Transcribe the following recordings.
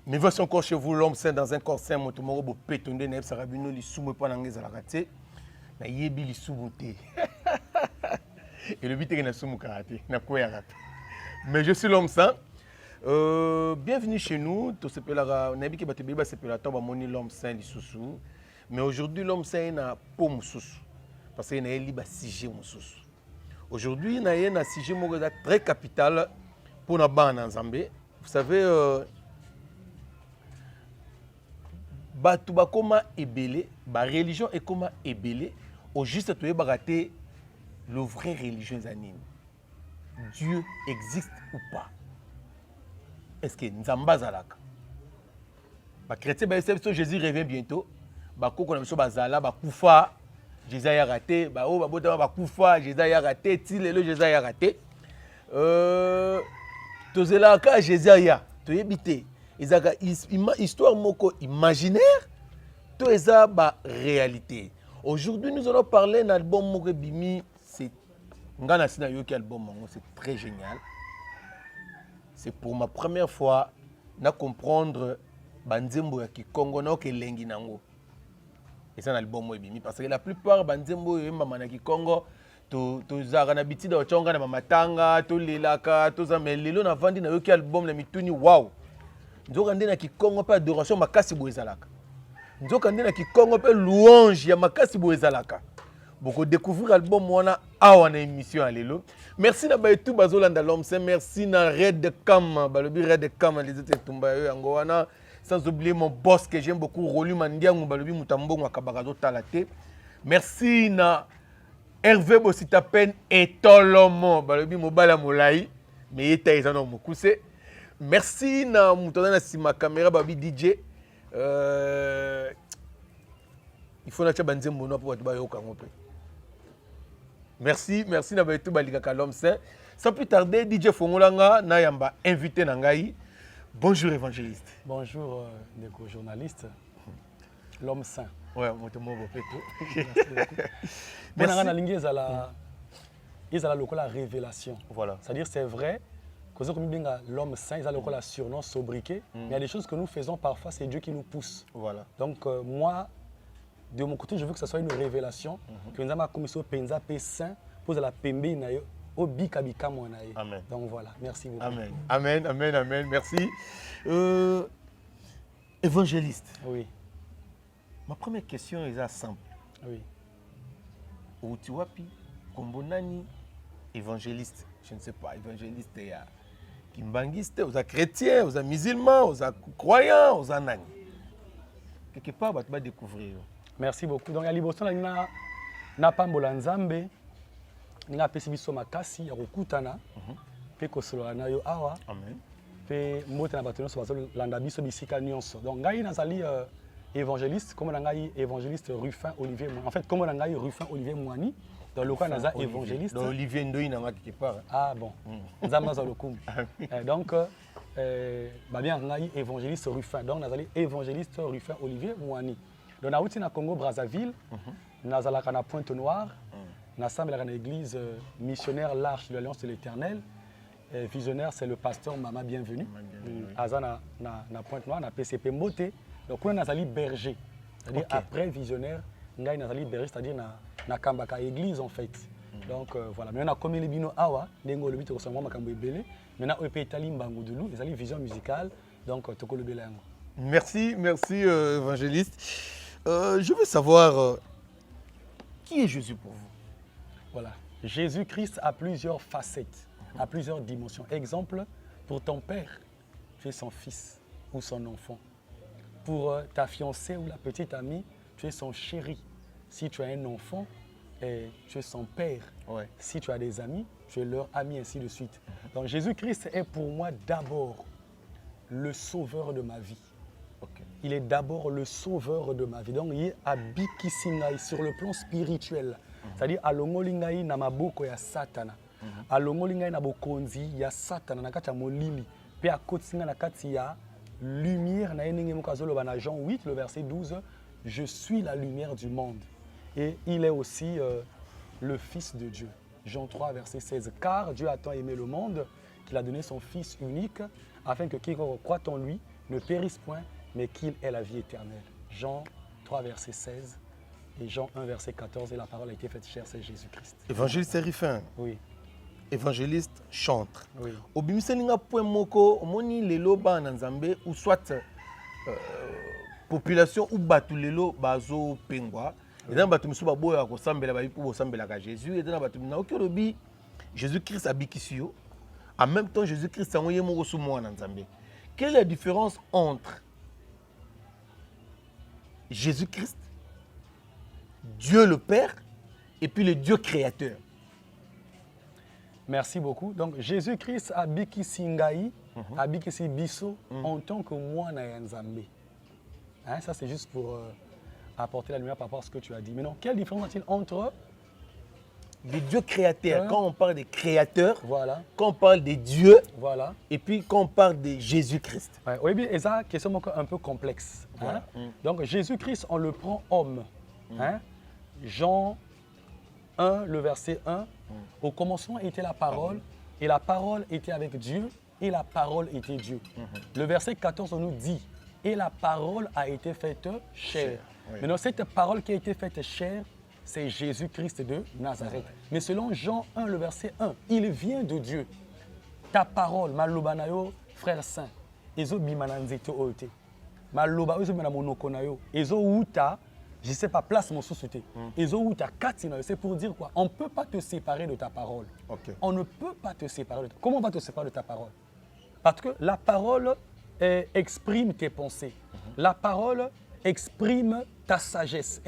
Mais voici encore chez vous l'homme sain dans un corps sain, mon tomoro bo pétonde na sarabino li sumo pa nangeza la raté. Na yebi li sumo té. Et le but est que na sumo karaté, na koya rap. Mais je suis l'homme sain. Bienvenue chez nous. Tout s'appellera nabi ki baté beba s'appellera tomba moni l'homme sain li susu. Mais aujourd'hui l'homme sain na po mususu. Parce que na eli ba sujet mususu. Aujourd'hui na yé na sujet mo très capital pour na bana Nzambe. Vous savez Batu bakoma ebele, ba religion est comme ebele, au juste tu es baraté le vrai religion zanine. Dieu existe ou pas? Est-ce que Nzamba zalaka? Ba chrétien ba Jésus revient bientôt. Ba koko na biso bazala ba kufa, Jésus a raté, ba o ba bota ba kufa, Jésus a raté, ti lelo Jésus a raté. Tozelaka Jésus a to yebité. Histoire moko imaginaire, tout ça ba réalité. Aujourd'hui, nous allons parler d'un album moko bimi, c'est ngana sina yoki album mongo, c'est très génial. C'est pour ma première fois na comprendre banzembo ya Kikongo na ke lengi nango. Et c'est un album moko bimi parce que la plupart banzembo yemba mana Kikongo to zara na bitida ochonga na mamatanga, to lelaka, to za melelo na vandi na yoki album na mituni wow. Nzoka ndena Kikongo pe adoration makasi boezalaka. Nzoka ndena Kikongo pe louange ya makasi boezalaka. Boko découvrir album wana awa na émission alelo. Merci na ba tout bazolanda l'homme saint, merci na Red Cam, balobi Red Cam les autres tumba yo yango wana, sans oublier mon boss que j'aime beaucoup Rolu Mandiango balobi Mutambongo akabagazo talate. Merci na Hervé Bositapen et Tolomo balobi mobala molai mais eta ezana mokuse. Merci na mutana na sima caméra babi DJ. Il faut na tcha banzembo no pour ba yoka ngope. Merci na ba tout balika l'homme saint. Sans plus tarder DJ Fongolanga na yamba invité na ngai. Bonjour évangéliste. Bonjour Neko journaliste. L'homme saint. Ouais, motomo bo peto. Merci. Bon na lingi ezala lokola révélation. Voilà. C'est-à-dire c'est vrai. Comme l'homme saint, ils ont le surnom sobriquet. Mais il y a des choses que nous faisons parfois, c'est Dieu qui nous pousse. Voilà. Donc moi, de mon côté, je veux que ce soit une révélation. Que nous avons commis au Penza saint pour la Pembe au Bikabika Monaï. Amen. Donc voilà, merci beaucoup. Amen. Amen, amen, amen. Merci. Évangéliste. Oui. Ma première question est simple. Oui. Où tu vois, Kombonani, évangéliste. Je ne sais pas, évangéliste, il y a Kimbangiste, aux chrétiens, aux musulmans, aux croyants, aux anani. Quelque part, tu vas découvrir. Merci beaucoup. Donc, il y a l'Iboson, il y a Pambola Nzambe, il y a Pesibiso Makasi, il y a Rokutana, puis Kosolana yo Awa, puis Motena Batono, Landabiso Bisika Nyonso. Donc, il y a évangéliste, comme on a évangéliste Ruffin Olivier Moani. En fait, comme on a Ruffin Olivier Moani, dans le cas, on a évangéliste. Dans Olivier Ndoyi, il y a quelque part. Ah bon. Donc, bien, on a évangéliste Ruffin. Donc, on a évangéliste Ruffin Olivier Moani. Donc, on a aussi dans Congo Brazzaville, on a à Pointe-Noire, on a l'église missionnaire l'Arche de l'Alliance de l'Éternel. Visionnaire, c'est le pasteur Mama Bienvenue. Azana na Pointe-Noire, on a PCP Moté. Donc, on a berger. C'est-à-dire après visionnaire, on a berger, c'est-à-dire na kambaka église en fait. Donc voilà, mais on a comme les bino awa, dengo le bito ressemble makambo ebele. Maintenant on peut étaler mbango de loup, les vision musicale. Donc toko le belango. Merci évangéliste. Je veux savoir qui est Jésus pour vous? Voilà, Jésus-Christ a plusieurs facettes, a plusieurs dimensions. Exemple, pour ton père, tu es son fils ou son enfant. Pour ta fiancée ou la petite amie, tu es son chéri. Si tu as un enfant, tu es son père. Ouais. Si tu as des amis, tu es leur ami, ainsi de suite. Donc Jésus-Christ est pour moi d'abord le sauveur de ma vie. Okay. Il est d'abord le sauveur de ma vie. Donc il est à Bikisingai sur le plan spirituel. C'est-à-dire à Longolingai na maboko ya Satana. À Longolingai na bokonzi ya Satana na kati ya molili. Pe a kotinga na kati ya lumière na yenenge mokazolo bana Jean 8 le verset 12. Je suis la lumière du monde. Et il est aussi le Fils de Dieu. Jean 3, verset 16. Car Dieu a tant aimé le monde qu'il a donné son Fils unique, afin que quiconque croit en lui ne périsse point, mais qu'il ait la vie éternelle. Jean 3, verset 16 et Jean 1, verset 14. Et la parole a été faite chair, c'est Jésus-Christ. Évangéliste Rifin. Oui. Évangéliste chantre. Oui. Obimiselinga point moko, omoni lelo ba na Nzambe ou soit population ou batu lelo bazo pengwa. Et dans batu musu baboya ko sambela ba pour sambela ka Jésus et dans batu na okolobi Jésus-Christ abikisi yo. En même temps Jésus-Christ sangoye moko sou mo na Nzambe. Quelle est la différence entre Jésus-Christ, Dieu le Père, et puis le Dieu créateur? Merci beaucoup. Donc, Jésus-Christ a bikisi ngai, a bikisi biso en tant que moi na Nzambe. Hein, ça, c'est juste pour apporter la lumière par rapport à ce que tu as dit. Mais non, quelle différence y a-t-il entre les dieux créateurs, quand on parle des créateurs, voilà, quand on parle des dieux, voilà, et puis quand on parle de Jésus-Christ? Ouais, oui, bien, et ça, question un peu complexe. Hein? Voilà. Donc, Jésus-Christ, on le prend homme. Hein? Jean 1, le verset 1. Au commencement était la parole, et la parole était avec Dieu, et la parole était Dieu. Le verset 14, on nous dit, et la parole a été faite chair. Oui. Maintenant, cette parole qui a été faite chair, c'est Jésus-Christ de Nazareth. Mais selon Jean 1, le verset 1, il vient de Dieu. Ta parole, malobanayo, frère saint, ezo bimananzete ote. Maloba ezo bimana monokonayo, ezo uta, je ne sais pas, place mon sous-souté. Ezo uta katina, c'est pour dire quoi? On ne peut pas te séparer de ta parole. Okay. On ne peut pas te séparer de ta... Comment on va te séparer de ta parole? Parce que la parole exprime tes pensées. La parole exprime ta sagesse,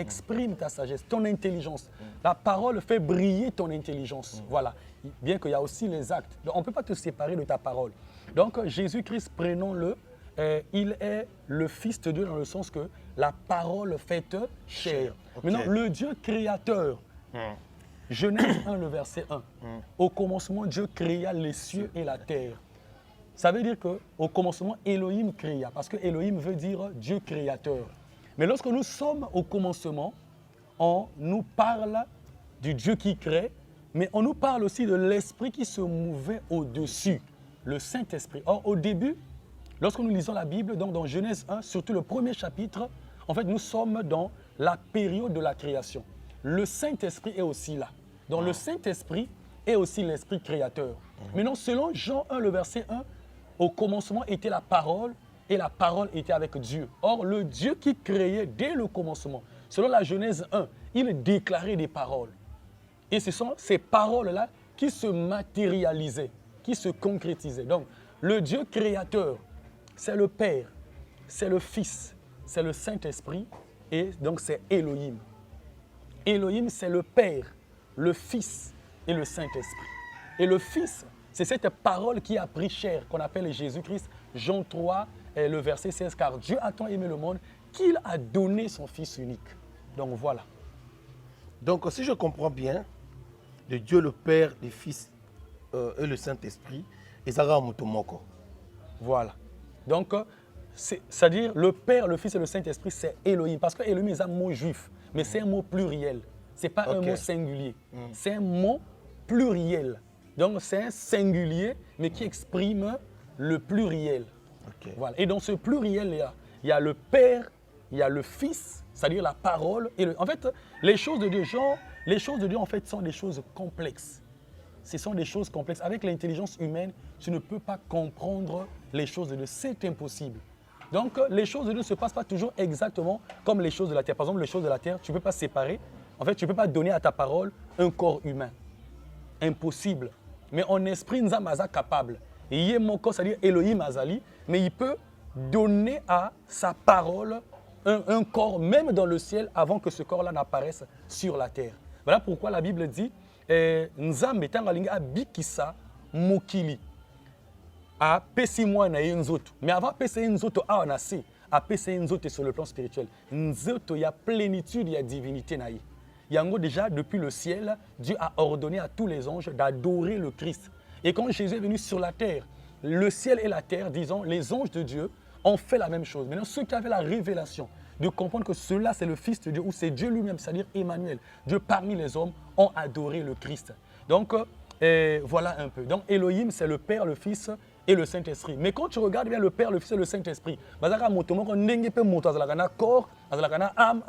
ton intelligence. La parole fait briller ton intelligence. Voilà. Bien qu'il y a aussi les actes. Donc, on ne peut pas te séparer de ta parole. Donc, Jésus-Christ, prenons-le, il est le Fils de Dieu dans le sens que la parole faite chair. Okay. Maintenant, le Dieu créateur, Genèse 1, le verset 1. Au commencement, Dieu créa les cieux et la terre. Ça veut dire qu'au commencement, Elohim créa, parce que Elohim veut dire Dieu créateur. Mais lorsque nous sommes au commencement, on nous parle du Dieu qui crée, mais on nous parle aussi de l'Esprit qui se mouvait au-dessus, le Saint-Esprit. Or, au début, lorsque nous lisons la Bible, donc dans Genèse 1, surtout le premier chapitre, en fait, nous sommes dans la période de la création. Le Saint-Esprit est aussi là. Donc, le Saint-Esprit est aussi l'Esprit créateur. Maintenant, selon Jean 1, le verset 1, au commencement était la parole, et la parole était avec Dieu. Or, le Dieu qui créait dès le commencement, selon la Genèse 1, il déclarait des paroles. Et ce sont ces paroles-là qui se matérialisaient, qui se concrétisaient. Donc, le Dieu créateur, c'est le Père, c'est le Fils, c'est le Saint-Esprit, et donc c'est Elohim. Elohim, c'est le Père, le Fils et le Saint-Esprit. Et le Fils, c'est cette parole qui a pris chair, qu'on appelle Jésus-Christ, Jean 3, le verset 16, car Dieu a tant aimé le monde qu'il a donné son Fils unique. Donc voilà. Donc si je comprends bien, le Dieu le Père, le Fils et le Saint-Esprit, ils ont Mutomoko. Voilà. Donc, c'est-à-dire le Père, le Fils et le Saint-Esprit, c'est Elohim. Parce que Elohim est un mot juif, mais c'est un mot pluriel. Ce n'est pas un mot singulier. C'est un mot pluriel. Donc c'est un singulier, mais qui exprime le pluriel. Okay. Voilà. Et dans ce pluriel-là, il y a le Père, il y a le Fils, c'est-à-dire la parole. Et en fait, les choses de Dieu, en fait, sont des choses complexes. Ce sont des choses complexes. Avec l'intelligence humaine, tu ne peux pas comprendre les choses de Dieu. C'est impossible. Donc, les choses de Dieu ne se passent pas toujours exactement comme les choses de la terre. Par exemple, les choses de la terre, tu ne peux pas séparer. En fait, tu ne peux pas donner à ta parole un corps humain. Impossible. Mais en esprit, nous sommes capables. Et il y a mon corps, c'est-à-dire Elohim Azali, mais il peut donner à sa parole un corps, même dans le ciel, avant que ce corps-là n'apparaisse sur la terre. Voilà pourquoi la Bible dit Nzambe tangalinga abikisa mokili a pesi mwana ye nzoto. Mais avant pesi ye nzoto a nase, a pesi ye nzoto sur le plan spirituel. Nzoto ya plénitude ya divinité na ye. Yango déjà depuis le ciel, Dieu a ordonné à tous les anges d'adorer le Christ. Et quand Jésus est venu sur la terre, le ciel et la terre, disons, les anges de Dieu ont fait la même chose. Maintenant, ceux qui avaient la révélation de comprendre que cela c'est le Fils de Dieu, ou c'est Dieu lui-même, c'est-à-dire Emmanuel, Dieu parmi les hommes, ont adoré le Christ. Donc, voilà un peu. Donc, Elohim, c'est le Père, le Fils et le Saint-Esprit. Mais quand tu regardes bien le Père, le Fils et le Saint-Esprit, corps, âme,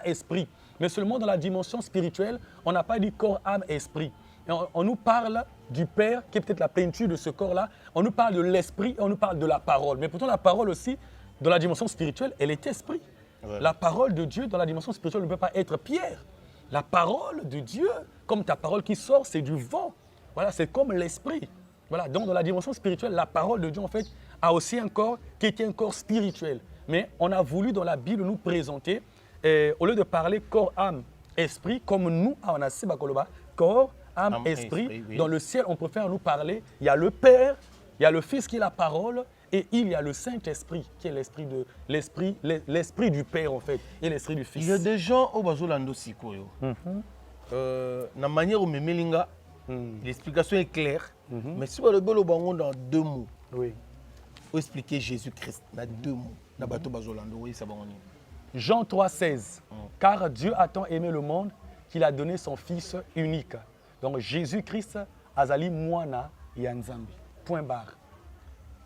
esprit. Mais seulement dans la dimension spirituelle, on n'a pas dit corps, âme, esprit. Et on nous parle du Père, qui est peut-être la plénitude de ce corps-là. On nous parle de l'esprit et on nous parle de la parole. Mais pourtant, la parole aussi, dans la dimension spirituelle, elle est esprit. Ouais. La parole de Dieu, dans la dimension spirituelle, ne peut pas être pierre. La parole de Dieu, comme ta parole qui sort, c'est du vent. Voilà, c'est comme l'esprit. Voilà, donc dans la dimension spirituelle, la parole de Dieu, en fait, a aussi un corps qui est un corps spirituel. Mais on a voulu, dans la Bible, nous présenter, au lieu de parler corps, âme, esprit, comme nous, on a Sibakoloba, corps, âme, esprit. Oui. Dans le ciel, on préfère nous parler. Il y a le Père, il y a le Fils qui est la parole, et il y a le Saint-Esprit, qui est l'esprit du Père, en fait, et l'esprit du Fils. Il y a des gens au Bazolando Sikoyo. La manière où Memelinga, l'explication est claire, mais si vous avez dans 2 mots, oui. Faut expliquer Jésus-Christ dans 2 mots. Jean 3,16. Car Dieu a tant aimé le monde qu'il a donné son Fils unique. Donc Jésus-Christ azali mwana ya Nzambe. Point barre.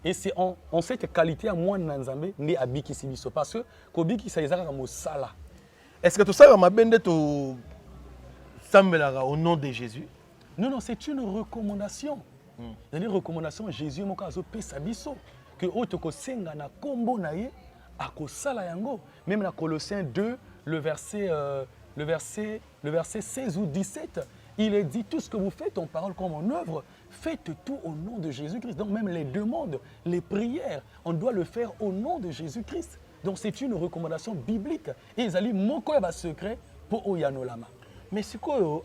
Et c'est en cette qualité à mwana Nzambe nde abiki sibiso parce que kobiki sa ezaka mosala. Est-ce que tout ça va bende to sambelaka au nom de Jésus? Non, non, c'est une recommandation. Il y a une recommandation Jésus moko azopesa biso que otoko senga na kombo na ye akosala yango. Même dans Colossiens 2, le verset 16 ou 17, il est dit tout ce que vous faites en parole comme en œuvre, faites tout au nom de Jésus-Christ. Donc même les demandes, les prières, on doit le faire au nom de Jésus-Christ. Donc c'est une recommandation biblique. Et ils allaient moko ya secret pour oyanolama. Mais c'est quoi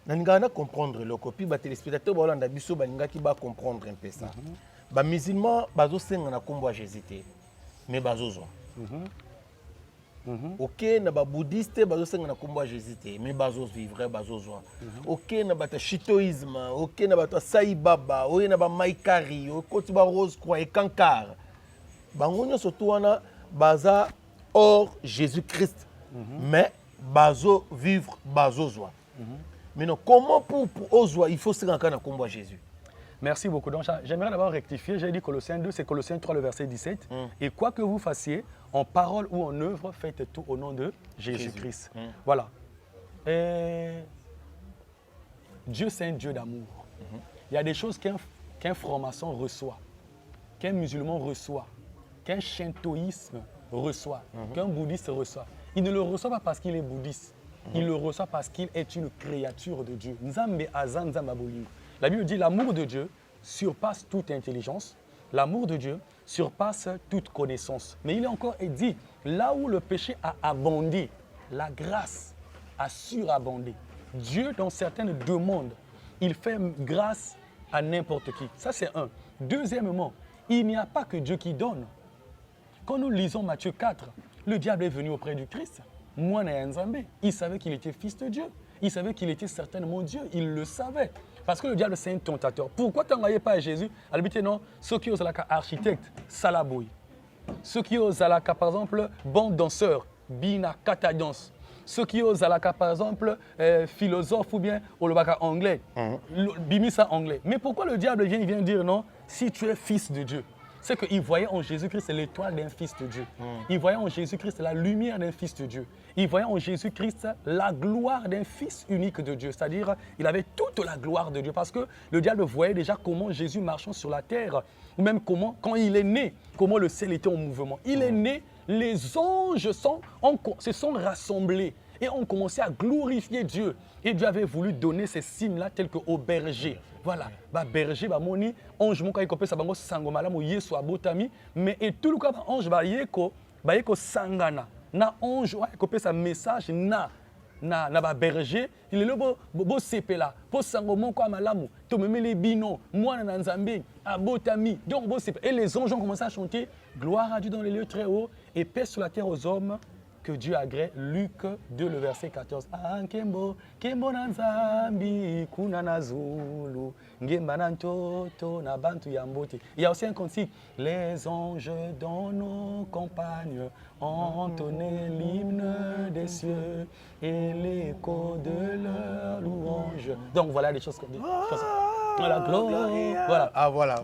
Nangana comprendre le copie ba téléspectateur ba landa biso ba ninga ki ba comprendre un peu ça. Ba musulman bazo senga na kombo ya Jésus té mais bazozo. OK na ba bouddhiste bazo senga na kombo ya Jésus té mais bazo vivre bazozo. OK na ba shintoïsme, OK na ba Sai Baba, OK na ba Maikari, OK ba Rose Croix et Kankar. Bango nyonso to wana baza hors Jésus-Christ. Mais bazo vivre bazozo. Mais non, comment pour Ozoa, il faut se rendre à combat Jésus? Merci beaucoup. Donc, j'aimerais d'abord rectifier. J'ai dit Colossiens 2, c'est Colossiens 3, le verset 17. Et quoi que vous fassiez, en parole ou en œuvre, faites tout au nom de Jésus-Christ. Voilà. Et Dieu, c'est un Dieu d'amour. Il y a des choses qu'un franc-maçon reçoit, qu'un musulman reçoit, qu'un shintoïsme reçoit, qu'un bouddhiste reçoit. Il ne le reçoit pas parce qu'il est bouddhiste. Il le reçoit parce qu'il est une créature de Dieu. La Bible dit l'amour de Dieu surpasse toute intelligence. L'amour de Dieu surpasse toute connaissance. Mais il est encore dit, là où le péché a abondé, la grâce a surabondé. Dieu, dans certaines demandes, il fait grâce à n'importe qui. Ça, c'est un. Deuxièmement, il n'y a pas que Dieu qui donne. Quand nous lisons Matthieu 4, le diable est venu auprès du Christ. Il savait qu'il était fils de Dieu. Il savait qu'il était certainement Dieu. Il le savait. Parce que le diable, c'est un tentateur. Pourquoi tu n'envoyais pas à Jésus? Habitez non, ceux qui osent la architecte, salaboui. Ceux qui osent la par exemple, bon danseur, bina, kata danse. Ceux qui osent la par exemple, philosophe ou bien olobaka anglais, bimisa anglais. Mais pourquoi le diable vient dire non, si tu es fils de Dieu? C'est qu'il voyait en Jésus-Christ l'étoile d'un fils de Dieu. Il voyait en Jésus-Christ la lumière d'un fils de Dieu. Il voyait en Jésus-Christ la gloire d'un fils unique de Dieu. C'est-à-dire, il avait toute la gloire de Dieu. Parce que le diable voyait déjà comment Jésus marchant sur la terre, ou même comment, quand il est né, comment le ciel était en mouvement. Il est né, les anges se sont rassemblés et ont commencé à glorifier Dieu. Et Dieu avait voulu donner ces signes-là tels qu'au berger. Voilà, bah berger, bah moni, ange mon kai kopé ça bango sangoma la mo yeso abotami, mais et tout le cas ange bah yeko sangana. Na ange ouais kopé ça message na ba berger, il est le bo sepela, po sango mon ko malamu, to meme les bino, moi na nzambe, abotami. Donc bo sepela. Et les anges ont commencé à chanter gloire à Dieu dans les lieux très hauts et paix sur la terre aux hommes que Dieu agrée. Luc 2, le verset 14. Kembo nanzambi kuna na zulu ngemba na ntoto na bantu ya mbote. Il y a aussi un cantique. Les anges dans nos campagnes entonnaient l'hymne des cieux et l'écho de leur louange. Donc voilà des choses comme ça. Voilà, Gloria. Voilà. Ah, voilà.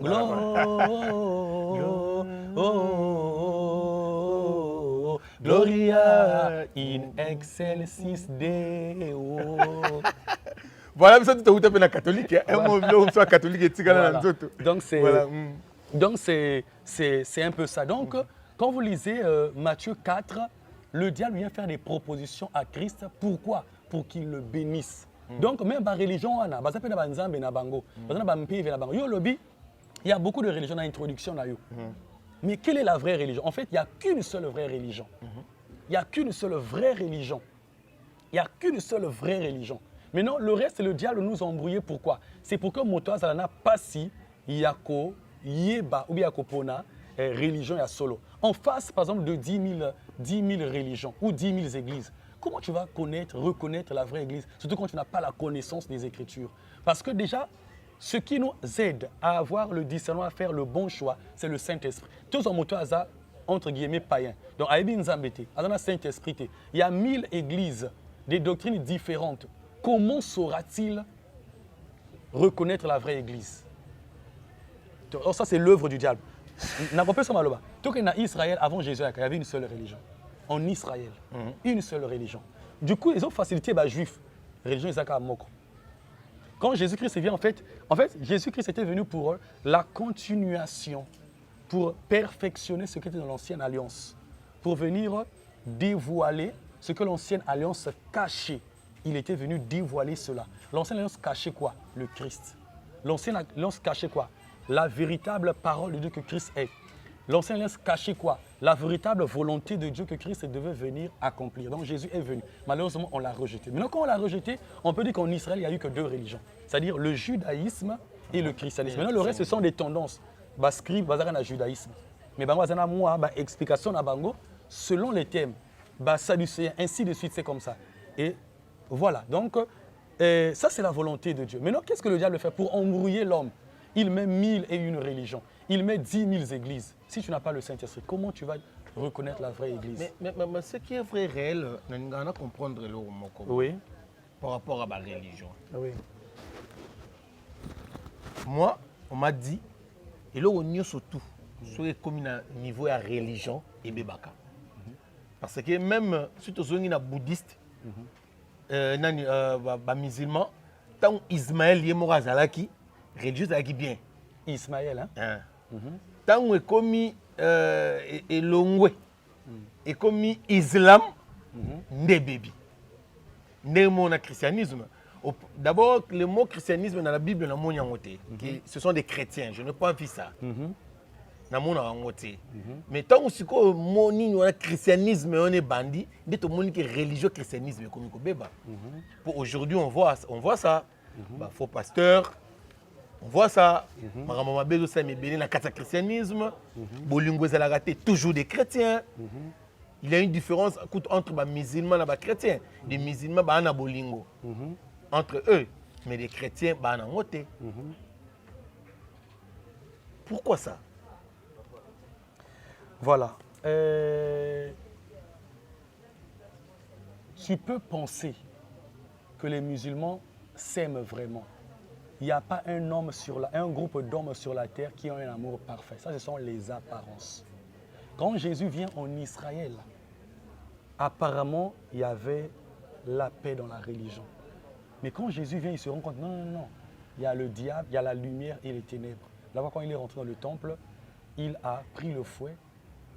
Gloria in excelsis Deo. Voilà, ça tout à fait la catholique. Un mot soit catholique et tigana Voilà. dans d'autres. Donc c'est Voilà. donc c'est un peu ça. Donc quand vous lisez Matthieu 4, le diable vient faire des propositions à Christ. Pourquoi? Pour qu'il le bénisse. Donc même la religion, il y a beaucoup de religions dans l'introduction. Mais quelle est la vraie religion? En fait, il n'y a qu'une seule vraie religion. Il n'y a qu'une seule vraie religion. Il n'y a qu'une seule vraie religion. Maintenant, le reste, le diable nous a embrouillés. Pourquoi? C'est pour que Motoa Zalana passi, Yako, Yeba ou Yako Pona, religion et solo. En face, par exemple, de 10 000 religions ou 10 000 églises, comment tu vas reconnaître la vraie église? Surtout quand tu n'as pas la connaissance des Écritures. Parce que déjà, ce qui nous aide à avoir le discernement, à faire le bon choix, c'est le Saint-Esprit. Tous en Motoa Zalana, entre guillemets, païens. Donc, Aïbi Nzambete, Azana Saint-Esprit, il y a 1000 églises, des doctrines différentes. Comment saura-t-il reconnaître la vraie église? Alors ça, c'est l'œuvre du diable. N'a pas ça maloba. Tout qu'en Israël, avant Jésus, il y avait une seule religion. En Israël, une seule religion. Du coup, ils ont facilité les juifs. Religion Isaac Moko. Quand Jésus-Christ vient, en fait Jésus-Christ était venu pour la continuation, pour perfectionner ce qui était dans l'ancienne alliance, pour venir dévoiler ce que l'ancienne alliance cachait. Il était venu dévoiler cela. L'ancienne alliance cachait quoi? Le Christ. L'ancienne alliance cachait quoi? La véritable parole de Dieu que Christ est. L'ancienne alliance cachait quoi? La véritable volonté de Dieu que Christ devait venir accomplir. Donc Jésus est venu. Malheureusement, on l'a rejeté. Maintenant, quand on l'a rejeté, on peut dire qu'en Israël, il n'y a eu que deux religions. C'est-à-dire le judaïsme et le christianisme. Maintenant, le reste, ce sont des tendances. Bascribe, bazar na judaïsme. Mais bango azana moi, explication à bango selon les thèmes. Sadducéen, ainsi de suite, c'est comme ça. Et voilà, donc ça c'est la volonté de Dieu. Maintenant, qu'est-ce que le diable fait pour embrouiller l'homme? Il met 1001 religions, il met 10 000 églises. Si tu n'as pas le Saint-Esprit, comment tu vas reconnaître la vraie église? Mais ce qui est vrai réel, on a comprendre le moko. Oui. Par rapport à ma religion. Oui. Moi, on m'a dit, et là on y est surtout, sur les communes niveau de religion et bébaka. Parce que même si tu es un bouddhiste, musulman, tant Ismaël est mort à Zalaki, religieux Zalaki bien. Ismaël, hein? Tant on est commis et l'ongwe, et commis islam, né bébé. Né mon christianisme. D'abord, le mot christianisme dans la Bible, ce sont des chrétiens. Je n'ai pas vu ça. Mais tant que le christianisme est bandit, dès monde qui religieux christianisme comme pour aujourd'hui on voit ça. Faux pasteur, on voit ça. Maman bezo ça mais béni na kata christianisme. Bolingo ezalaka toujours des chrétiens. Il y a une différence entre les musulmans et les chrétiens. Les musulmans ba bolingo entre eux, mais les chrétiens ba na ngote. Pourquoi ça? Voilà. Tu peux penser que les musulmans s'aiment vraiment. Il n'y a pas un groupe d'hommes sur la terre qui ont un amour parfait. Ça, ce sont les apparences. Quand Jésus vient en Israël, apparemment, il y avait la paix dans la religion. Mais quand Jésus vient, il se rend compte, non. Il y a le diable, il y a la lumière et les ténèbres. Là-bas, quand il est rentré dans le temple, il a pris le fouet,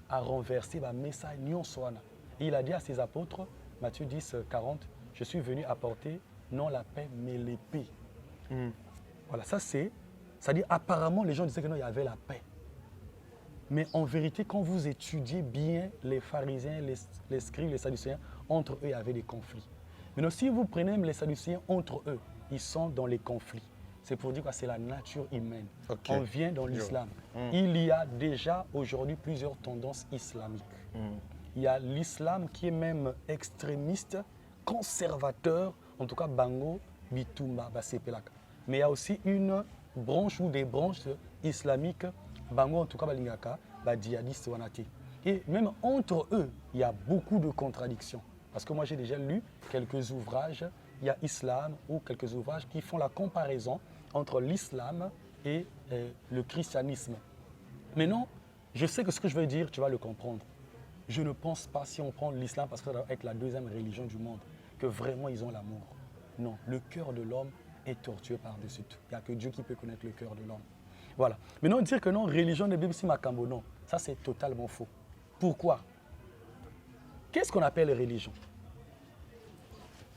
a renversé la message Nyonswana. Et il a dit à ses apôtres, Matthieu 10, 40, je suis venu apporter non la paix, mais l'épée. Voilà, c'est-à-dire apparemment les gens disaient que non, il y avait la paix. Mais en vérité, quand vous étudiez bien les pharisiens, les scribes, les sadducéens, entre eux, il y avait des conflits. Mais si vous prenez les sadducéens entre eux, ils sont dans les conflits. C'est pour dire que c'est la nature humaine. Okay. On vient dans l'islam. Il y a déjà aujourd'hui plusieurs tendances islamiques. Il y a l'islam qui est même extrémiste, conservateur, en tout cas Bango, Bitumba, Basepelaka. Mais il y a aussi une branche ou des branches islamiques, Bango en tout cas Balingaka, djihadiste Wanati. Et même entre eux, il y a beaucoup de contradictions. Parce que moi j'ai déjà lu quelques ouvrages, il y a Islam ou quelques ouvrages qui font la comparaison entre l'islam et le christianisme. Maintenant, je sais que ce que je veux dire, tu vas le comprendre. Je ne pense pas, si on prend l'islam, parce que ça doit être la deuxième religion du monde, que vraiment ils ont l'amour. Non, le cœur de l'homme est tortueux par-dessus tout. Il n'y a que Dieu qui peut connaître le cœur de l'homme. Voilà. Maintenant, dire que non, religion de Bible, si Makambo, non, ça c'est totalement faux. Pourquoi? Qu'est-ce qu'on appelle religion?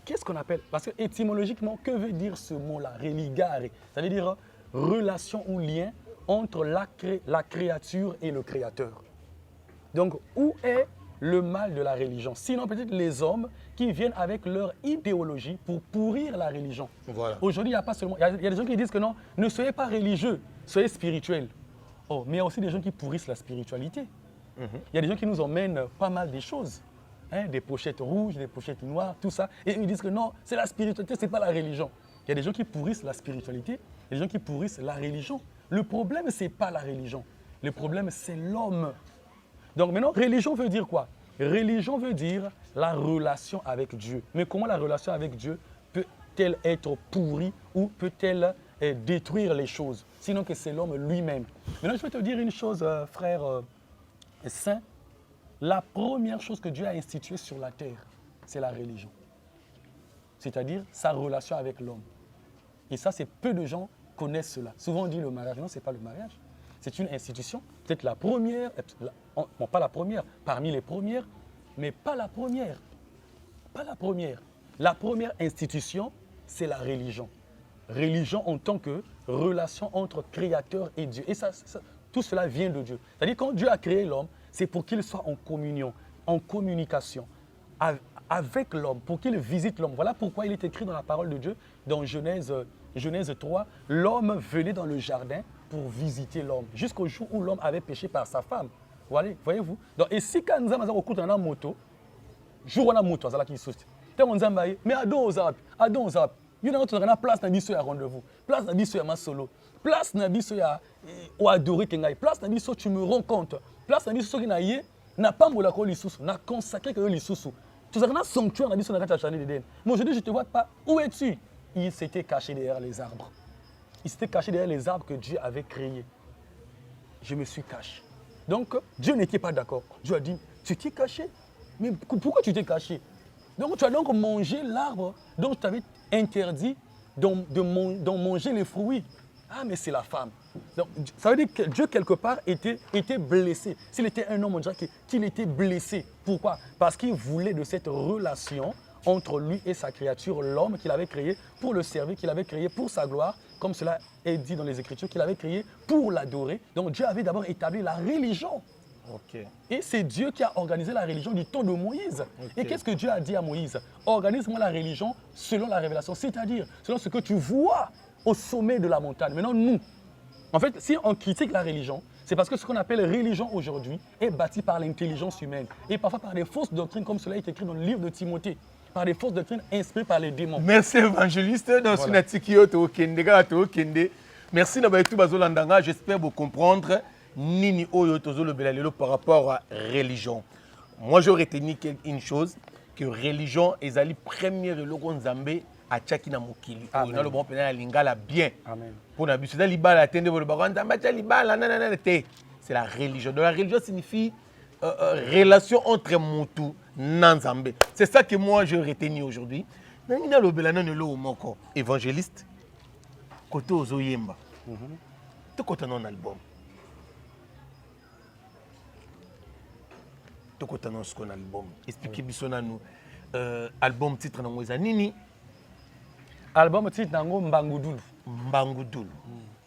Qu'est-ce qu'on appelle? Parce que étymologiquement, que veut dire ce mot-là? Religare. Ça veut dire relation ou lien entre la créature et le créateur. Donc, où est le mal de la religion? Sinon, peut-être les hommes qui viennent avec leur idéologie pour pourrir la religion. Voilà. Aujourd'hui, il n'y a pas seulement... Il y a des gens qui disent que non, ne soyez pas religieux, soyez spirituels. Oh, mais il y a aussi des gens qui pourrissent la spiritualité. Il y a des gens qui nous emmènent pas mal des choses. Hein, des pochettes rouges, des pochettes noires, tout ça. Et ils disent que non, c'est la spiritualité, ce n'est pas la religion. Il y a des gens qui pourrissent la spiritualité, il y a des gens qui pourrissent la religion. Le problème, ce n'est pas la religion. Le problème, c'est l'homme. Donc maintenant, religion veut dire quoi? Religion veut dire la relation avec Dieu. Mais comment la relation avec Dieu peut-elle être pourrie ou peut-elle détruire les choses? Sinon que c'est l'homme lui-même. Maintenant, je vais te dire une chose, frère saint. La première chose que Dieu a instituée sur la terre, c'est la religion. C'est-à-dire sa relation avec l'homme. Et ça, c'est peu de gens connaissent cela. Souvent, on dit le mariage. Non, ce n'est pas le mariage. C'est une institution, peut-être la première, bon, pas la première, parmi les premières, mais pas la première. Pas la première. La première institution, c'est la religion. Religion en tant que relation entre créateur et Dieu. Et ça, tout cela vient de Dieu. C'est-à-dire quand Dieu a créé l'homme, c'est pour qu'il soit en communion, en communication avec l'homme, pour qu'il visite l'homme. Voilà pourquoi il est écrit dans la parole de Dieu, dans Genèse 3, l'homme venait dans le jardin pour visiter l'homme, jusqu'au jour où l'homme avait péché par sa femme. Voyez-vous? Donc, et si quand nous avons une moto, jour on a moto, c'est là qui saute. On dit, mais adon zap, il y a une place dans biso ya rendez-vous, place dans biso ya masolo, place dans biso ya ou adoré kengai, place dans biso tu me rends compte, place dans biso qui na yé n'a pas mola ko lisusu, n'a consacré que lisusu. Tu sais qu'on a sanctuaire dans biso na kata chané de. Mais aujourd'hui je te vois pas, où es-tu? Il s'était caché derrière les arbres. Il s'était caché derrière les arbres que Dieu avait créés. Je me suis caché. Donc Dieu n'était pas d'accord. Dieu a dit, tu t'es caché? Mais pourquoi tu t'es caché? Donc tu as donc mangé l'arbre dont je t'avais interdit d'en manger les fruits. Ah, mais c'est la femme. Donc, ça veut dire que Dieu, quelque part, était blessé. S'il était un homme, on dirait qu'il était blessé. Pourquoi? Parce qu'il voulait de cette relation entre lui et sa créature, l'homme qu'il avait créé pour le servir, qu'il avait créé pour sa gloire, comme cela est dit dans les Écritures, qu'il avait créé pour l'adorer. Donc Dieu avait d'abord établi la religion. Okay. Et c'est Dieu qui a organisé la religion du temps de Moïse. Okay. Et qu'est-ce que Dieu a dit à Moïse? Organise-moi la religion selon la révélation, c'est-à-dire selon ce que tu vois au sommet de la montagne. Maintenant, nous, en fait, si on critique la religion, c'est parce que ce qu'on appelle religion aujourd'hui est bâti par l'intelligence humaine et parfois par des fausses doctrines, comme cela est écrit dans le livre de Timothée, par des fausses doctrines inspirées par les démons. Merci, évangéliste. Merci, j'espère vous comprendre. Nini oyo tozo le belalelo par rapport à religion. Moi, je retenu une chose, que religion est la première eloko nzambe a tchaki na mokili. On a le bon pena lingala bien. Amen. Pour na biso libala atende le baron nzambe tcha libala nanana te. C'est la religion. Donc la religion signifie relation entre mutu na nzambe. C'est ça que moi je retenu aujourd'hui. Nina lo belana lo moko évangéliste côté ozoyemba. To côté non album. Tokota non ce qu'on album. Expliquez-moi nous album titre nango eza nini? Album titre nango Mbangudulu. Mbangudulu.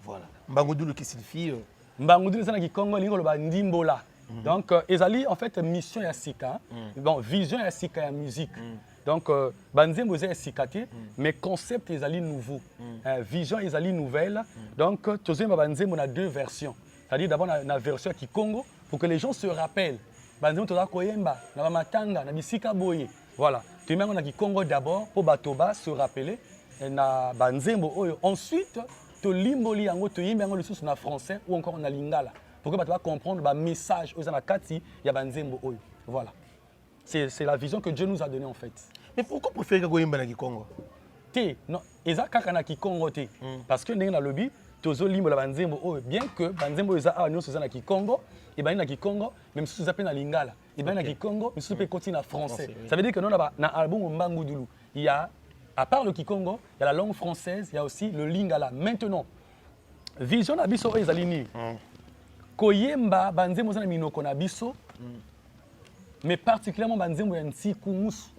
Voilà. Mbangudulu qui signifie Mbangudulu c'est na Kikongo lingo loba ndimbola. Donc ezali en fait mission ya sika. Bon, vision ya sika ya musique. Donc banzembo eza sikate mais concept ezali nouveau. Vision ezali nouvelle. Donc tozema banzembo na deux versions. C'est-à-dire d'abord na version ya Kikongo pour que les gens se rappellent. Banzembo toza koyemba na matanga na bisika boye. Voilà. Tu mets na Kikongo d'abord pour batoba se rappeler na banzembo oyo. Ensuite, to limboli yango to yimba yango lisusu na français ou encore na lingala pour que batoba comprendre ba message oza na kati ya banzembo oyo. Voilà. C'est la vision que Dieu nous a donnée en fait. Mais pourquoi préférer koyemba na Kikongo? te non eza kaka na Kikongo te parce que ndenge na lobi tozo limbo la banzembo oh bien que banzembo eza a nyonso eza na Kikongo et bani na Kikongo même si eza pe na Lingala et bani na Kikongo mais pe continue na français ça veut dire que non na album Mbangudulu il y a à part le Kikongo il y a la langue française il y a aussi le Lingala maintenant vision na biso ezali ni koyemba banzembo eza na minoko na biso mais particulièrement banzembo ya nsikumusu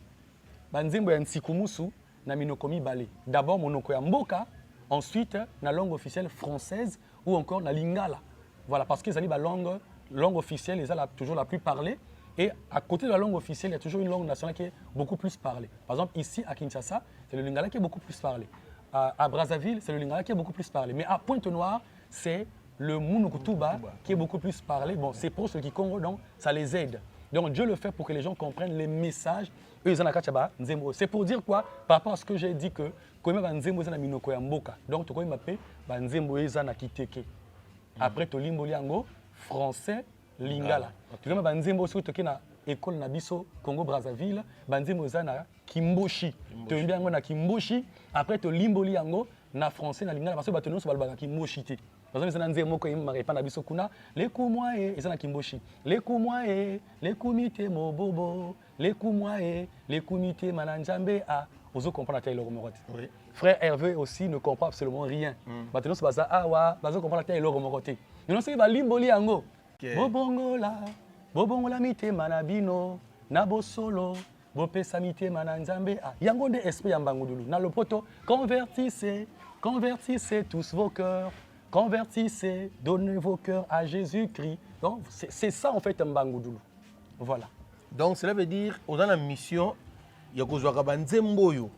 banzembo ya nsikumusu na minoko mibale d'abord monoko ya mboka ensuite la langue officielle française ou encore la lingala voilà parce que la langue officielle est toujours la plus parlée et à côté de la langue officielle il y a toujours une langue nationale qui est beaucoup plus parlée par exemple ici à Kinshasa c'est le lingala qui est beaucoup plus parlé à Brazzaville c'est le lingala qui est beaucoup plus parlé mais à Pointe-Noire c'est le Munukutuba qui est beaucoup plus parlé bon c'est pour ceux qui Congo donc ça les aide. Donc Dieu le fait pour que les gens comprennent les messages. C'est pour dire quoi? Par rapport à ce que j'ai dit que donc tu connais ma kiteke. Après tu limbo liango français lingala. Tu connais banzembo sur tu na école na biso Congo Brazzaville banzembo na kimboshi. Tu limbo na kimboshi après tu limbo liango na français na lingala parce que batono so balba kimboshi te. Par exemple, c'est un mot qui m'a répondu à Bisokuna. Les coups moi et c'est un kimboshi. Les coups moi et les comités mo bobo. Les coups moi et les comités mananjambe à. Vous comprenez la taille de l'oromorote. Frère Hervé aussi ne comprend absolument rien. Maintenant, c'est pas ça. Ah ouais, vous comprenez la taille de l'oromorote. Non, c'est pas limboli ango. Bobongola mite manabino nabo solo. Bopesa mite mananjambe à. Yango de esprit yambangudulu. Na le poto convertissez tous vos cœurs. Convertissez, donnez vos cœurs à Jésus-Christ. Donc, c'est ça en fait un Mbangudulu. Voilà. Donc, cela veut dire, on a la mission, il y a que soit banzembo yo,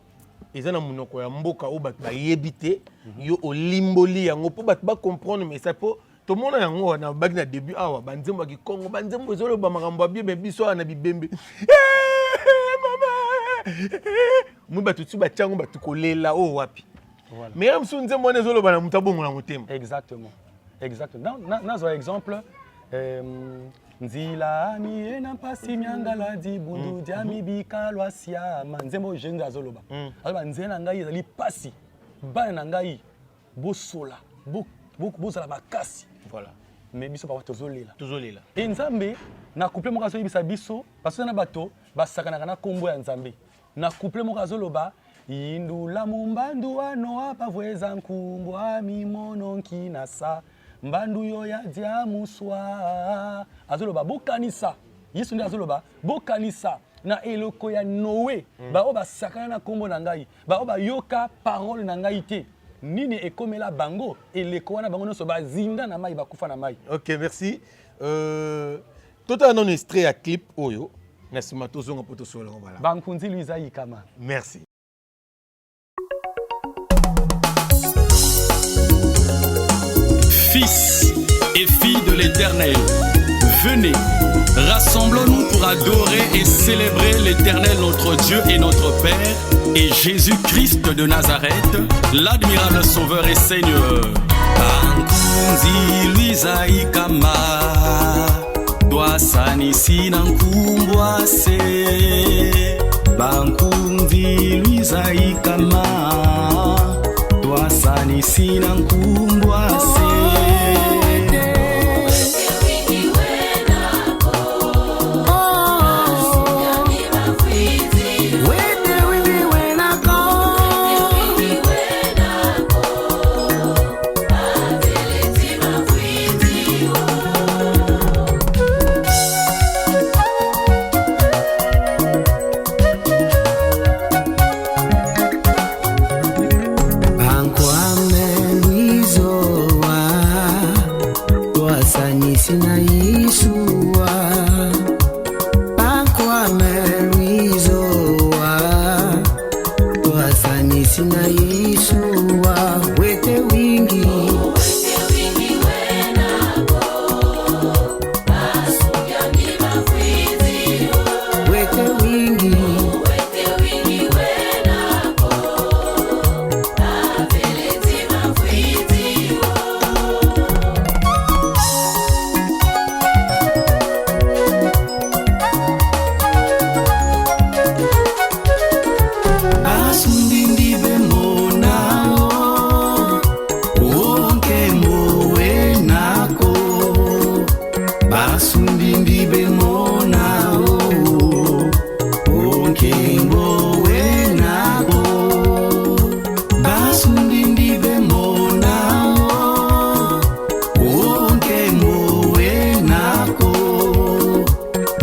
ils ont une monoko ya mboka ou bat ba yebite, yo o limboli yango pour bat ba comprendre mais ça peut tout le monde yango na bag na début awa banzembo ki Congo banzembo zolo ba makambo bien mais biso na bibembe. Mama. Mu batutu ba tyango batukolela o wapi. Voilà. Mais même si nous avons exactement. Exactement. Dans un exemple, Nzila mi ena pasi miangala di bundu diami bika lwasia manzembo jenga zoloba. Alors nzela ngai ezali pasi. Bana ngai bosola, bozala makasi. Voilà. Mais biso pa tozolela. Tozolela. Et nzambe na couple mo kazo yibisa biso parce que na bato basakana na kombo ya nzambe. Na couple mo kazo loba Indula mumbandu wanoa pavweza nkumbwa mimono nkinasa mbandu yo ya diamuswa azoloba bokanisa Yesu ndi azoloba bokanisa na eloko ya Noé bao basakana na kombo na ngai bao bayoka parole na ngai te nini ekomela bango eleko wana bango nyonso bazinda na mai bakufa na mai. OK, merci. Tota non extrait à clip oyo na simatozo ngapoto solo voilà. Bankunzi Luisa Ikama. Merci. Fils et filles de l'Éternel, venez, rassemblons-nous pour adorer et célébrer l'Éternel notre Dieu et notre Père et Jésus-Christ de Nazareth, l'admirable Sauveur et Seigneur. Bankunzi Luisa Ikama, Dwa sanisi na nkumbwase. Bankunzi Luisa Ikama, Dwa sanisi na nkumbwase.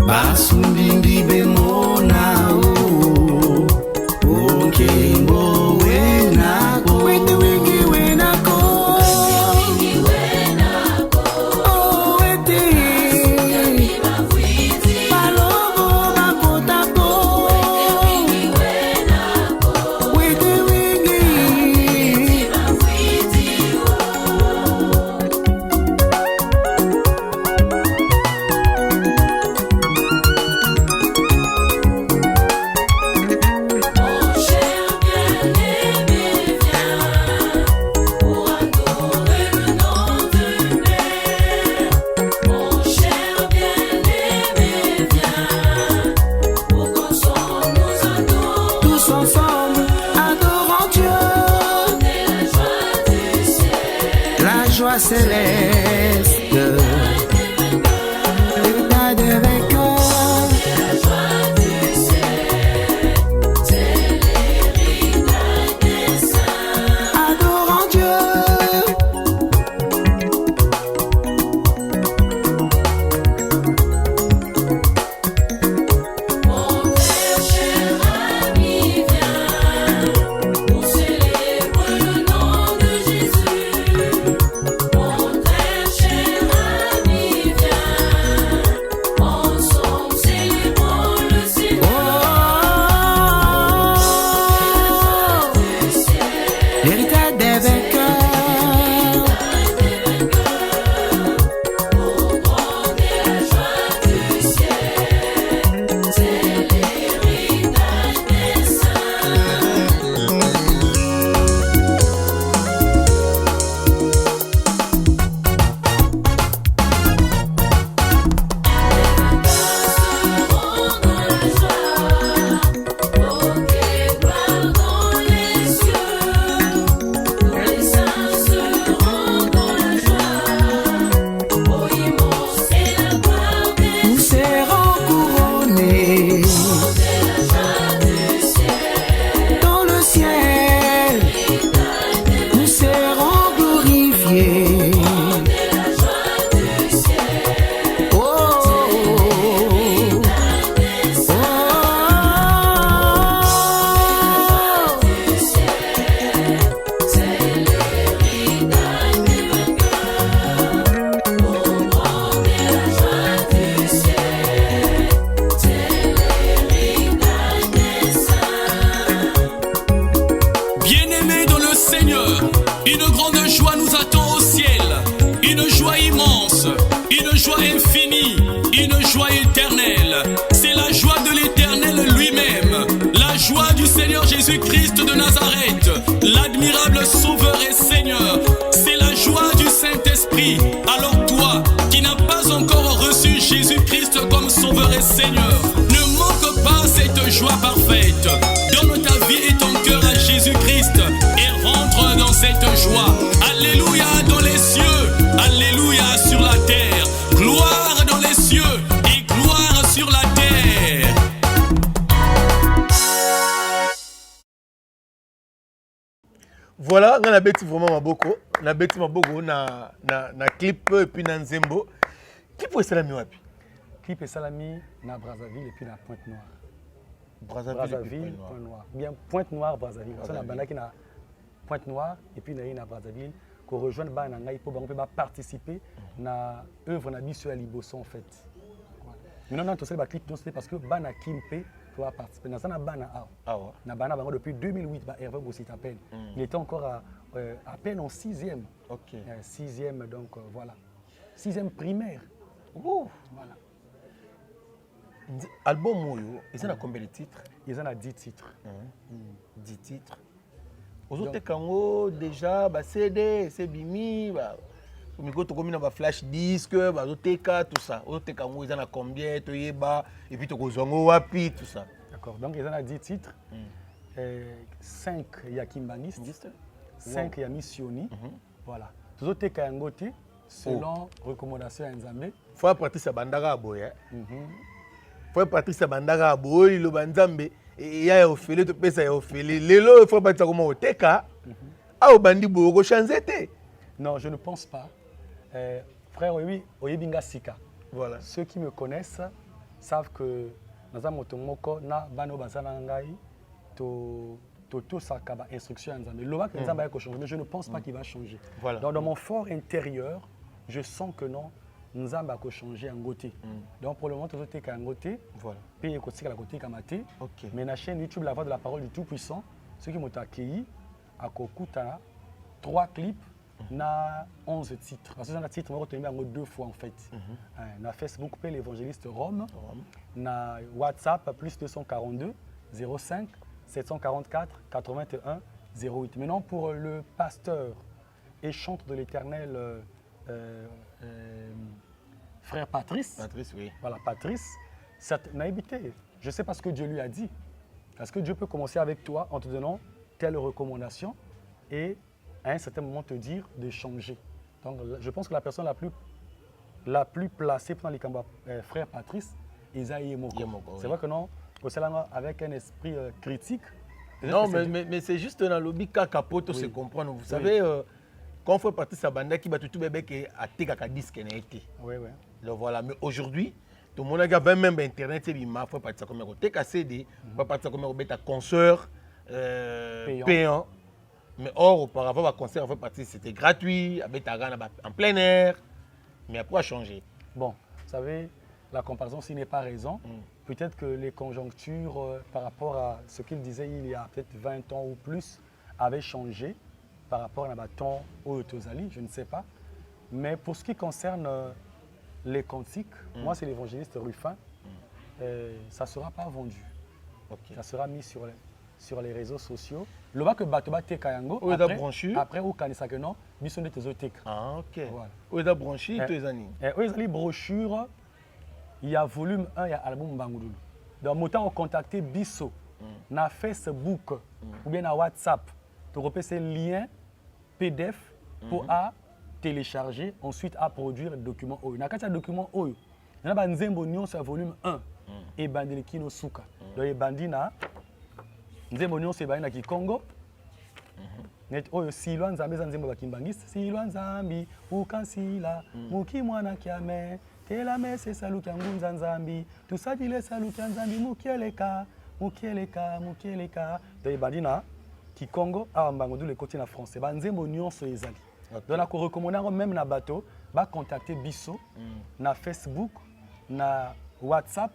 Basumbindi bemona Okembo wenako Wete wingi wenako Oh wete Palobo makotako Wete wingi céleste, l'état de vainqueur, c'est l'héritage des saints, adorant Dieu. Mon frère cher ami, viens, on célèbre le nom de Jésus. Jésus-Christ de Nazareth, l'admirable Sauveur et Seigneur. C'est la joie du Saint-Esprit. Alors toi, qui n'as pas encore reçu Jésus-Christ comme Sauveur et Seigneur, ne manque pas cette joie parfaite. Donne ta vie et ton cœur à Jésus-Christ et rentre dans cette joie. Alléluia dans les cieux, alléluia sur la terre. Gloire dans les cieux et gloire sur la terre. Voilà, on a bêti vraiment maboko, na bêti maboko na clip et puis na nzembo. Clip est salami wapi? Clip est salami na Brazzaville et puis na Pointe-Noire. Brazzaville, Pointe-Noire. Bien Pointe-Noire, Brazzaville. On a bandaki na Pointe-Noire et puis na Brazzaville qu'on rejoigne ba na ngai pour on peut participer na œuvre na biso ya liboso en fait. Maintenant on a tous les clips c'est parce que ba na Kimpe doit participer. Dans ça, na bana depuis 2008, Hervé Bossit à peine. Il était encore à peine en 6e. Ok. 6e, donc voilà. 6e primaire. Oh. Voilà. Album Moyo, ils ont combien de titres? Ils ont 10 titres. 10 titres. Aux autres Kango, déjà, CD, c'est Bimi, Miko to komina ba flash disque, ba zoteka tout ça. Autres Kango, ils ont combien, et puis to kozongo wapi tout ça. D'accord. Donc ils ont 10 titres. 5 ya Kimbaniste, 5 ya Missioni. Voilà. Tous autres Kango selon recommandation à Nzambe. Faut partir sa bandara aboya. Faut partir sa bandara aboy lo banzambe et ya ofele to pesa ya ofele. Lelo faut partir comme oteka. Ah au bandi boko chanzete. Non, je ne pense pas. Frère, oui, Oyebinga Sika. Voilà. Ceux qui me connaissent savent que naza moto moko na bana bazana ngai to sakaba instruction ya Nzambe. Loba que Nzambe va changer, mais je ne pense pas qu'il va changer. Voilà. Donc dans mon fort intérieur, je sens que non, Nzambe va changer en côté. Donc pour le moment, tout est en côté. Voilà. Puis il y a côté kamate. Ok. Mais la chaîne YouTube La Voix de la Parole du Tout-Puissant, ceux qui m'ont accueilli à Kokutana, 3 clips. Na 11 titres. Parce que dans le titre, je vais 2 fois en fait. Na Facebook, l'évangéliste Rome. Na WhatsApp, plus 242 05 744 81 08. Maintenant, pour le pasteur et chantre de l'Éternel, frère Patrice. Patrice, oui. Voilà, Patrice, n'a habité. Je sais pas ce que Dieu lui a dit. Parce que Dieu peut commencer avec toi en te donnant telle recommandation et à un certain moment te dire de changer. Donc je pense que la personne la plus placée pendant les combats, frère Patrice, Isaïe Moko. C'est vrai que non, au Salama, avec un esprit critique. Non, mais c'est juste dans le lobby capote se comprendre. Vous savez, quand on fait partie de sa bande qui va tout bébé qui a été disque n'a été. Oui, oui. Donc voilà, mais aujourd'hui, tout le monde a même internet, il m'a fait partie de sa commune. T'es cassé des, pas partie de sa commune, bête à concert payant. Mais or, auparavant, le concert fait partie, c'était gratuit, en plein air. Mais après, a changé. Bon, vous savez, la comparaison, s'il n'est pas raison, peut-être que les conjonctures par rapport à ce qu'il disait il y a peut-être 20 ans ou plus avaient changé par rapport à la temps au Tozali, je ne sais pas. Mais pour ce qui concerne les cantiques, moi, c'est l'évangéliste Ruffin, ça ne sera pas vendu. Okay. Ça sera mis sur les réseaux sociaux. Le bas que Batoba teka yango après ou kanisa que non biso nde tezo teka. Ah OK. Voilà. Ou da branché to ezani. Les brochures, il y a volume 1, il y a album Mbangudulu. Donc motant on contacter biso na Facebook ou bien na WhatsApp. Tu repères ces liens PDF pour à télécharger, ensuite à produire le document OYO. Na kati document OYO. Na ba nzembo nyonso volume 1 et bandeli kino suka. Donc bandina nzembo nyonso ebali na Kikongo. Net oyo silwa nzambe za nzembo bakimbangisa silwa nzambi ukansila muki mwana kiame tela mese saluki ngunza nzambi tusadile saluki nzambi mukieleka de bandina Kikongo a mbango le côté na français ba nzembo nyonso ezali. Donc na ko recommander même na bateau ba contacter biso na Facebook na WhatsApp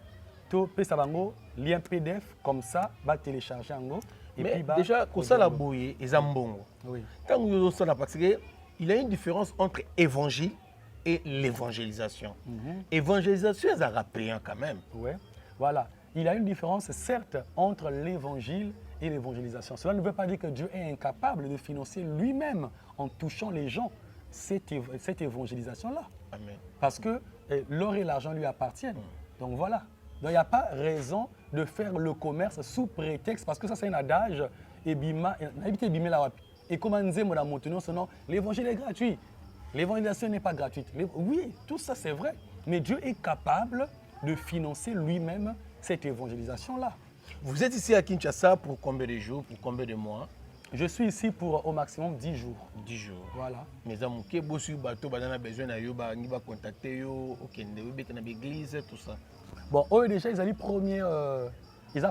to pesa bango lien PDF comme ça va télécharger en et mais puis bah, déjà comme ça la boye et zambongo. Oui. Tant que ça parce que il y a une différence entre évangile et l'évangélisation. Évangélisation c'est européen quand même. Oui. Voilà, il y a une différence certes entre l'évangile et l'évangélisation. Cela ne veut pas dire que Dieu est incapable de financer lui-même en touchant les gens cette évangélisation là. Amen. Parce que l'or et l'argent lui appartiennent. Donc voilà. Donc il n'y a pas raison de faire le commerce sous prétexte, parce que ça c'est un adage, et comment l'évangile est gratuit, l'évangélisation n'est pas gratuite. Oui, tout ça c'est vrai, mais Dieu est capable de financer lui-même cette évangélisation-là. Vous êtes ici à Kinshasa pour combien de jours, pour combien de mois? Je suis ici pour au maximum 10 jours. 10 jours. Voilà. Mes amis, qui bossent sur bateau, a besoin de contacter l'église, tout ça. Bon, eux déjà, ils ont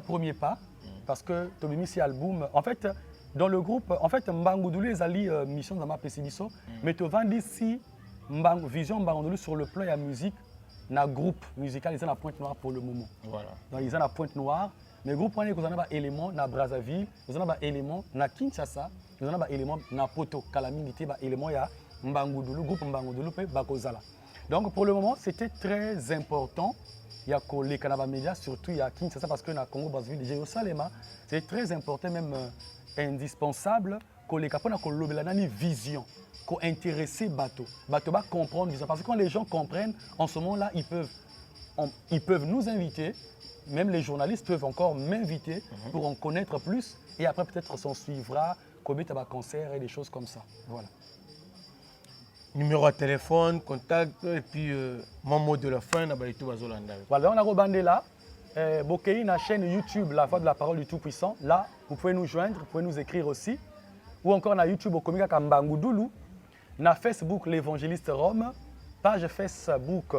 premier pas, parce que Tobimi, c'est album. En fait, dans le groupe, en fait, Mbangudulu, ils ont mission dans ma PCBiso, mais tu vends ici, Vision Mbangudulu sur le plan de la musique, dans le groupe musical, ils ont la pointe noire pour le moment. Voilà. Donc, ils ont la pointe noire. Mais le groupe, ils ont des éléments dans Brazzaville, ils ont des éléments dans Kinshasa, ils ont des éléments dans Poto, Calamité, des éléments il y a Mbangudulu, groupe Mbangudulu, et Bakozala. Donc, pour le moment, c'était très important. Il y a les Canada Médias, surtout il y a Kinshasa, parce que dans le Congo, Brazzaville, déjà au Salema, c'est très important, même indispensable, que les Capones aient une vision, qu'on intéresser bateau. Bateau va comprendre, parce que quand les gens comprennent, en ce moment-là, ils peuvent nous inviter, même les journalistes peuvent encore m'inviter pour en connaître plus, et après peut-être s'en suivra, combien de concert et des choses comme ça. Voilà. Numéro de téléphone, contact, et puis mon mot de la fin, voilà, on a rebandé là. Bokei, la chaîne YouTube, La Voix de la Parole du Tout-Puissant. Là, vous pouvez nous joindre, vous pouvez nous écrire aussi. Ou encore na YouTube, Okomika Kambangudulu. Na Facebook, l'Évangéliste Rome. Page Facebook,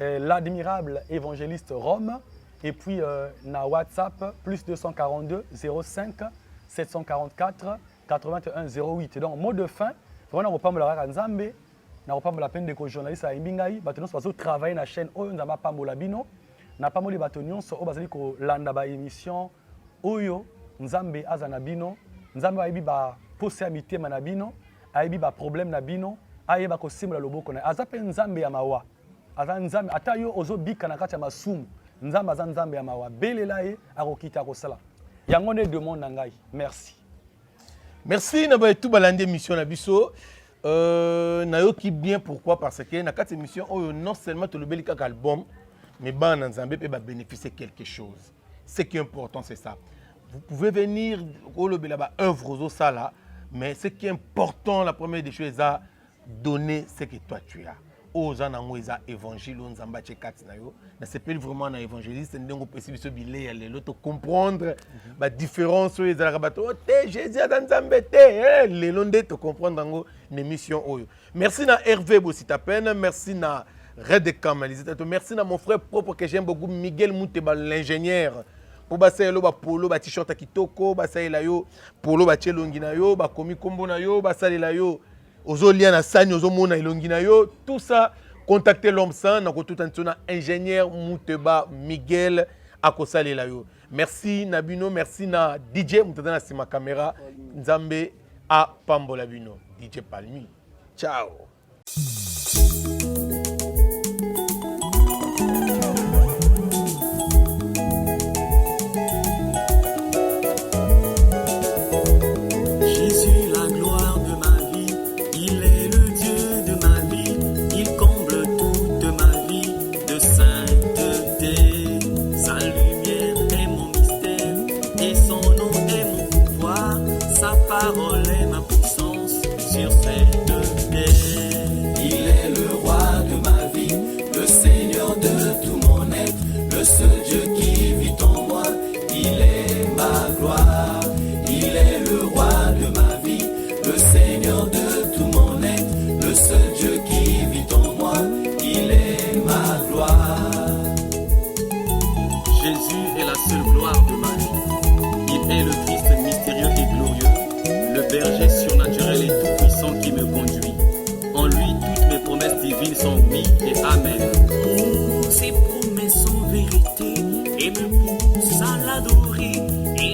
l'admirable évangéliste Rome. Et puis, na WhatsApp, plus 242 05 744 81 08. Donc, mot de fin, vraiment, on va parler de Nzambe, on va parler de journaliste à Imbingaï, on va travailler na chaîne, on va parler de Bino, on va parler de Batonion, on va parler de l'anda émission, Oyo, Nzambe Azanabino, Nzambe Aibi ba posé amitié manabino, Aibi ba problème nabino, Aibi ba kosimula loboko na, Azape Nzambe ya mawa, Azan Nzambe, Atayo ozo bika na kati ya masumu. Nzambe azan Nzambe ya mawa belela ye akokita kosala yango ne demande na ngai merci na ba tout balandi émission na biso nayoki bien pourquoi parce que na kati émission oyo non seulement to lobeli kaka album mais ba na Nzambe pe ba bénéficier quelque chose. Ce qui est important c'est ça. Vous pouvez venir au lobela ba œuvre aux sala mais ce qui est important la première des choses à donner ce que toi tu as. Aux anangoisa évangile on zamba chekati na yo na s'appelle vraiment na évangéliste ndenge possible so bilé les l'autre comprendre ba différence les arabato te Jésus dans Nzambe te les londe te comprendre ngo l'émission oyo. Merci na Hervé Bosita peine, merci na Red Kamalizato, merci na mon frère propre que j'aime beaucoup Miguel Mouteba l'ingénieur pour basayelo ba polo ba t-shirt kitoko basayela yo polo ba chelongi na yo ba komi kombo na yo basalela yo Ozolia na sani ozomona ilongi na yo tout ça contactez l'homme sans na tout antona ingénieur Mouteba Miguel akosalela yo. Merci Nabino, merci na DJ Moutana na sima caméra Nzambe a Pambola Bino DJ Palmi. Ciao. Parole est ma puissance sur cette terre. Il est le roi de ma vie, le Seigneur de tout mon être, le seul Dieu qui vit en moi. Il est ma gloire. Il est le roi de ma vie, le Seigneur de tout mon être, le seul Dieu qui vit en moi. Il est ma gloire. Jésus est la seule gloire de ma vie. Il est le Christ mystérieux et glorieux, le berger surnaturel et tout-puissant qui me conduit. En lui, toutes mes promesses divines sont oui et amen. Oh, ces promesses sont vérité et me poussent à l'adorer.